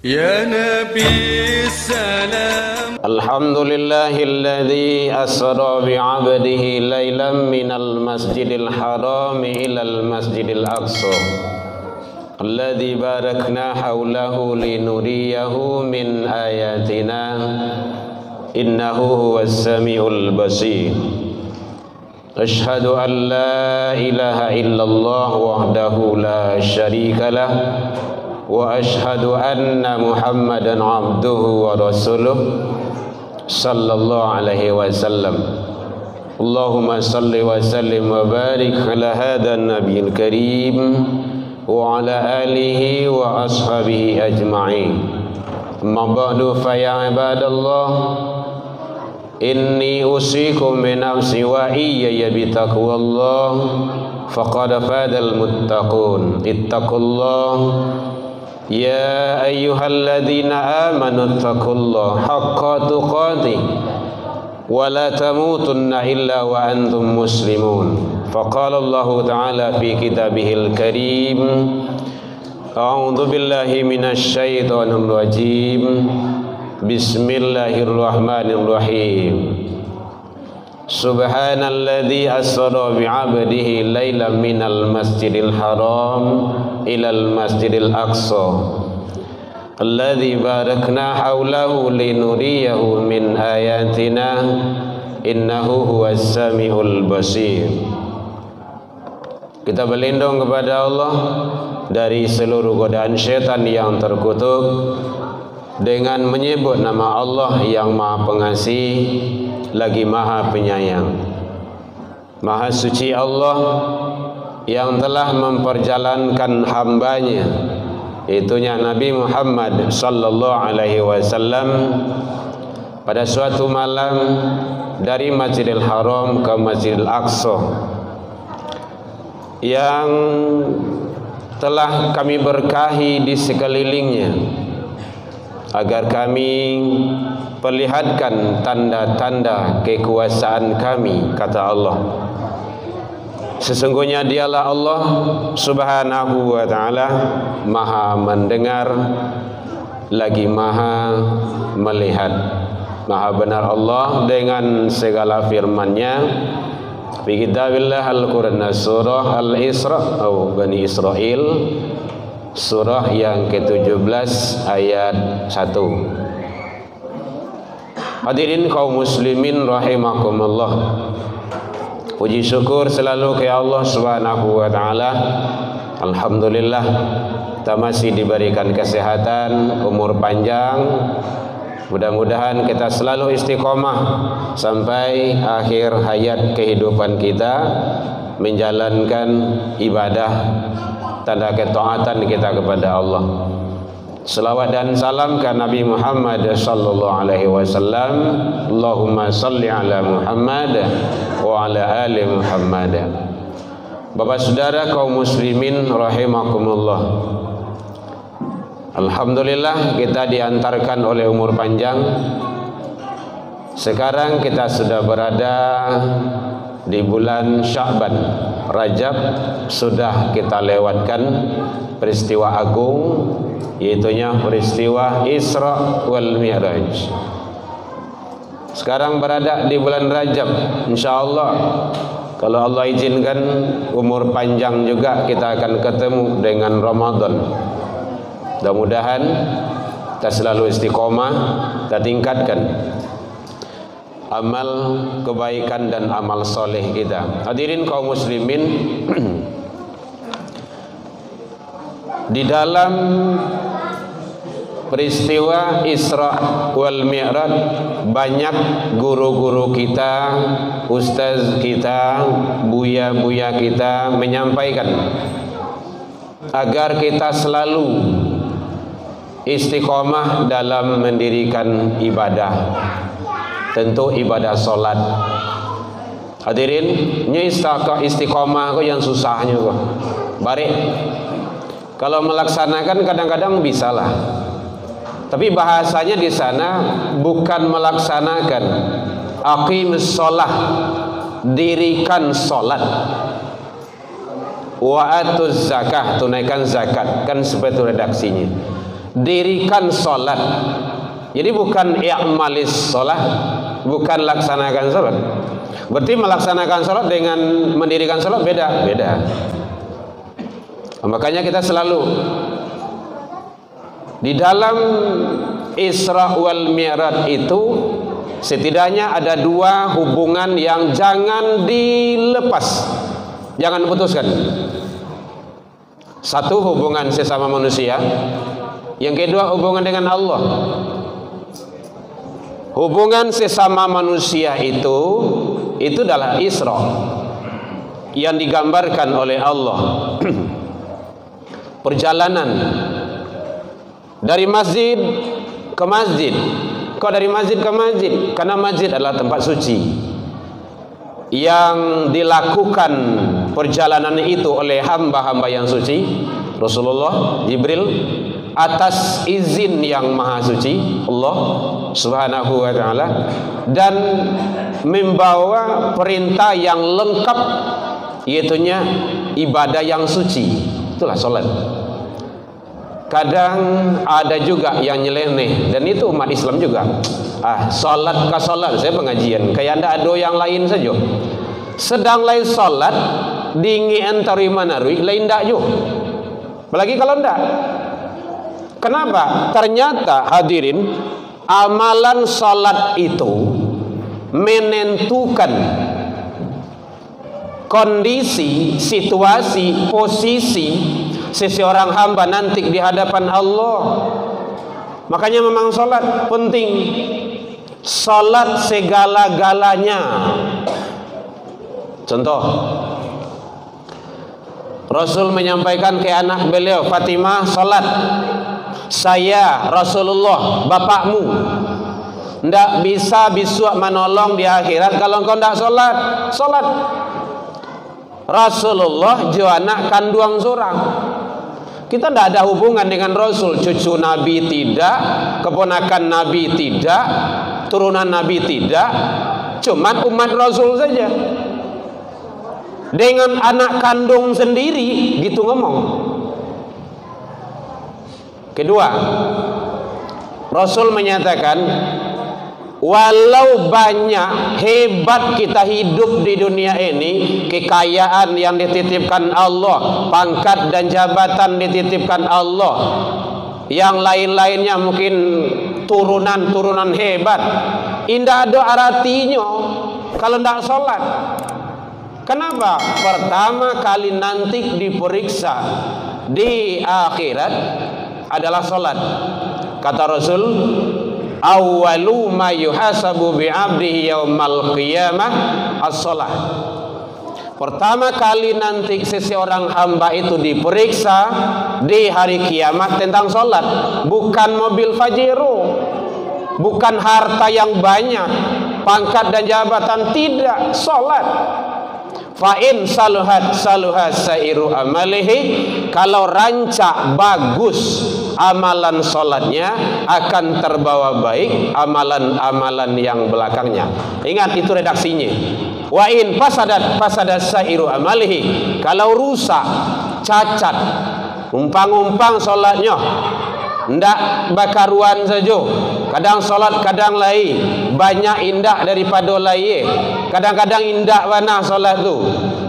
يا نبي السلام الحمد لله الذي أسرى بعبده ليلا من المسجد الحرام إلى المسجد الأقصى الذي باركنا حوله لنريه من آياتنا إنه هو السميع البصير أشهد أن لا إله إلا الله وحده لا شريك له وأشهد أن محمدا عبده ورسوله صلى الله عليه وسلم اللهم صل وسلم وبارك على هذا النبي الكريم وعلى آله وأصحابه أجمعين أما بعد فيا عباد الله إني أوصيكم بنفسي وإياي بتقوى الله فقد فاز المتقون اتقوا الله يا أيها الذين آمنوا اتقوا الله حق تقاته ولا تموتن إلا وأنتم مسلمون فقال الله تعالى في كتابه الكريم أعوذ بالله من الشيطان الرجيم بسم الله الرحمن الرحيم سبحان الذي أسرى بعبده ليلا من المسجد الحرام إلى المسجد الأقصى الذي باركنا حوله لنريه من آياتنا إنه هو السميع البصير. Kita berlindung kepada Allah dari seluruh godaan syaitan yang terkutuk dengan menyebut nama Allah yang Maha Pengasih lagi Maha Penyayang. Maha suci Allah yang telah memperjalankan hambanya, itunya Nabi Muhammad sallallahu alaihi wasallam, pada suatu malam dari Masjidil Haram ke Masjidil Aqsa yang telah kami berkahi di sekelilingnya agar kami perlihatkan tanda-tanda kekuasaan kami, kata Allah. Sesungguhnya dialah Allah subhanahu wa ta'ala maha mendengar lagi maha melihat. Maha benar Allah dengan segala firman-Nya fi kitabillah Al-Quran surah Al-Isra atau Bani Israel surah yang ke-17 ayat 1. Hadirin kaum muslimin rahimakumullah. Puji syukur selalu ke Allah Subhanahu wa taala. Alhamdulillah kita masih diberikan kesehatan, umur panjang. Mudah-mudahan kita selalu istiqomah sampai akhir hayat kehidupan kita menjalankan ibadah tanda ketaatan kita kepada Allah. Selawat dan salam ke Nabi Muhammad sallallahu alaihi wasallam. Allahumma salli ala Muhammad wa ala ali Muhammad. Bapak saudara kaum muslimin rahimakumullah. Alhamdulillah kita diantarkan oleh umur panjang. Sekarang kita sudah berada di bulan Sya'ban. Rajab sudah kita lewatkan peristiwa agung, yaitunya peristiwa Isra wal Mi'raj. Sekarang berada di bulan Rajab. InsyaAllah kalau Allah izinkan umur panjang juga kita akan ketemu dengan Ramadan. Mudah-mudahan kita selalu istiqomah, kita tingkatkan amal kebaikan dan amal soleh kita. Hadirin kaum muslimin, di dalam peristiwa Isra wal Mi'raj banyak guru-guru kita, ustaz kita, buya-buya kita menyampaikan agar kita selalu istiqomah dalam mendirikan ibadah, tentu ibadah solat. Hadirin, ini istiqomah kok yang susahnya kok. Barik, kalau melaksanakan kadang-kadang bisalah, tapi bahasanya di sana bukan melaksanakan. Aqimus sholah, dirikan solat. Wa atuz zakah, tunaikan zakat, kan seperti redaksinya. dirikan solat. Jadi bukan i'malis solat, bukan laksanakan solat. Berarti melaksanakan solat dengan mendirikan solat beda. Makanya kita selalu di dalam Isra wal Mi'raj itu setidaknya ada dua hubungan yang jangan dilepas, jangan putuskan. Satu, hubungan sesama manusia. Yang kedua, hubungan dengan Allah. Hubungan sesama manusia itu adalah Isra yang digambarkan oleh Allah. Perjalanan dari masjid ke masjid. Kok dari masjid ke masjid? Karena masjid adalah tempat suci. Yang dilakukan perjalanan itu oleh hamba-hamba yang suci, Rasulullah, Jibril, atas izin yang maha suci Allah Subhanahu wa ta'ala, dan membawa perintah yang lengkap, yaitunya ibadah yang suci. Itulah salat. Kadang ada juga yang nyeleneh, dan itu umat Islam juga. Salat ka salat, saya pengajian kayak anda ada yang lain saja. Sedang lain salat dingi antari manarui lain dak jo. Apalagi kalau ndak. Kenapa? Ternyata hadirin, amalan salat itu menentukan kondisi, situasi, posisi seseorang hamba nanti di hadapan Allah. Makanya memang salat penting. Salat segala-galanya. Contoh, Rasul menyampaikan ke anak beliau Fatimah, salat. Saya Rasulullah, bapakmu, ndak bisa bisuak menolong di akhirat kalau engkau ndak salat. Salat. Rasulullah jo anak kandung seorang. Kita ndak ada hubungan dengan Rasul. Cucu Nabi tidak, keponakan Nabi tidak, turunan Nabi tidak, cuman umat Rasul saja. Dengan anak kandung sendiri gitu ngomong. Kedua, Rasul menyatakan, walau banyak hebat kita hidup di dunia ini, kekayaan yang dititipkan Allah, pangkat dan jabatan dititipkan Allah, yang lain-lainnya mungkin turunan-turunan hebat, indah ada artinya kalau tidak sholat. Kenapa? Pertama kali nanti diperiksa di akhirat adalah sholat. Kata Rasul, awwalu ma yuhasabu bi'abdihi yaumal qiyamah as-sholah. Pertama kali nanti seseorang hamba itu diperiksa di hari kiamat tentang sholat. Bukan mobil Pajero, bukan harta yang banyak, pangkat dan jabatan, tidak, sholat. Fa'in saluhat saluhat sairu amalihi, kalau rancak bagus amalan sholatnya akan terbawa baik amalan-amalan yang belakangnya. Ingat itu redaksinya. Wa'in fasadat sairu amalihi, kalau rusak, cacat, umpang-umpang sholatnya ndak bakaruan saja, kadang sholat kadang lain, banyak indah daripada lain, kadang-kadang indah mana sholat tu,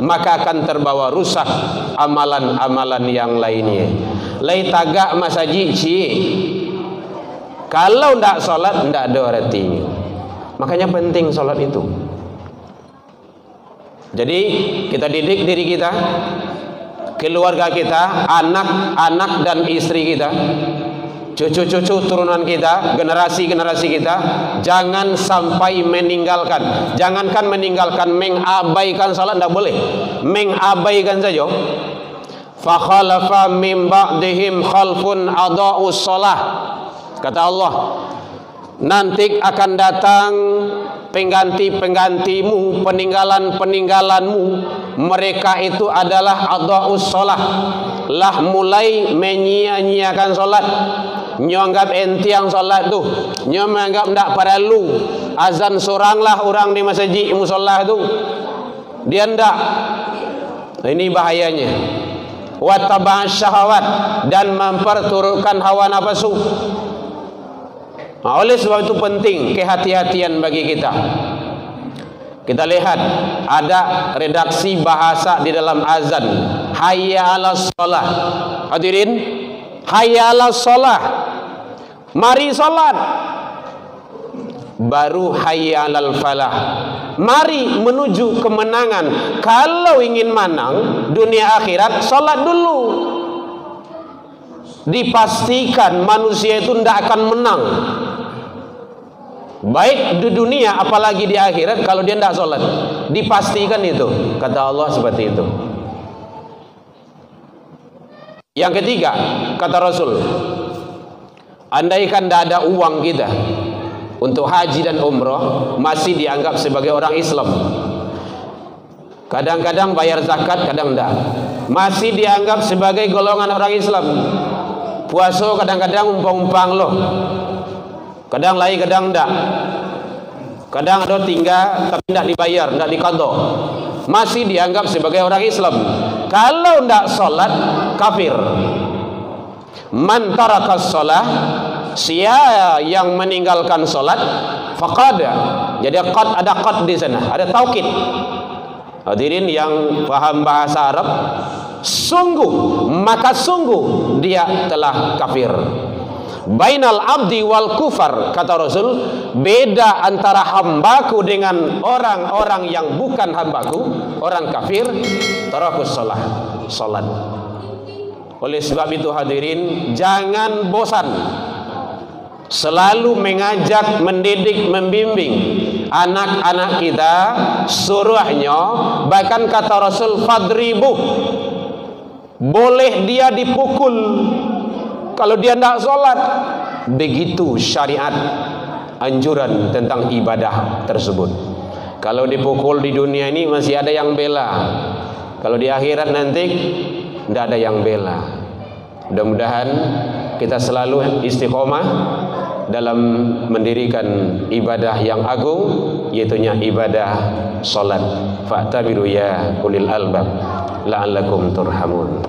maka akan terbawa rusak amalan-amalan yang lainnya. Lai tagak masjid cik, kalau ndak sholat ndak ada artinya. Makanya penting sholat itu. Jadi kita didik diri kita, keluarga kita, anak-anak dan istri kita, cucu-cucu turunan kita, generasi-generasi kita, jangan sampai meninggalkan. Jangankan meninggalkan, mengabaikan salat tidak boleh. Mengabaikan saja. Fa khalafa min ba'dihim khalfun adaa'us shalah. Kata Allah, nanti akan datang pengganti-penggantimu, peninggalan-peninggalanmu, mereka itu adalah adaa'us shalah, lah mulai menyia-nyiakan salat. Nyo anggap entiang salat tu, nyo menganggap ndak perlu azan soranglah orang di masjid musolah tu, dia ndak. Ini bahayanya. wa taba'a syahawat, dan memperturutkan hawa nafsu. Nah, oleh sebab itu penting kehati-hatian bagi kita. Kita lihat ada redaksi bahasa di dalam azan, hayya 'alas shalah. Hadirin, hayya 'alas shalah, mari salat. Baru hayya 'alal falah, mari menuju kemenangan. Kalau ingin menang dunia akhirat, salat dulu. Dipastikan manusia itu tidak akan menang, baik di dunia apalagi di akhirat, kalau dia tidak sholat. Dipastikan itu, kata Allah seperti itu. Yang ketiga, kata Rasul, andaikan tidak ada uang kita untuk haji dan umrah, masih dianggap sebagai orang Islam. Kadang-kadang bayar zakat, kadang tidak, masih dianggap sebagai golongan orang Islam. Puasa kadang-kadang umpang-umpang loh, kadang lain, kadang enggak. Kadang ada tinggal tapi tidak dibayar, tidak diqadha, masih dianggap sebagai orang Islam. Kalau tidak sholat, kafir. Man tarakas sholah, siapa yang meninggalkan sholat, faqad. Jadi qad, ada qad di sana, ada taukid. Hadirin yang paham bahasa Arab, sungguh, maka sungguh dia telah kafir. Bainal abdi wal kufar, kata Rasul, beda antara hambaku dengan orang-orang yang bukan hambaku, orang kafir, tarakus shalah, salat. Oleh sebab itu hadirin, jangan bosan selalu mengajak, mendidik, membimbing anak-anak kita, suruhnya. Bahkan kata Rasul, fadribu, boleh dia dipukul kalau dia tidak sholat. Begitu syariat anjuran tentang ibadah tersebut. Kalau dipukul di dunia ini masih ada yang bela, kalau di akhirat nanti tidak ada yang bela. Mudah-mudahan kita selalu istiqomah dalam mendirikan ibadah yang agung, yaitunya ibadah sholat. Fa'tabiru ya ulil albab la'allakum turhamun.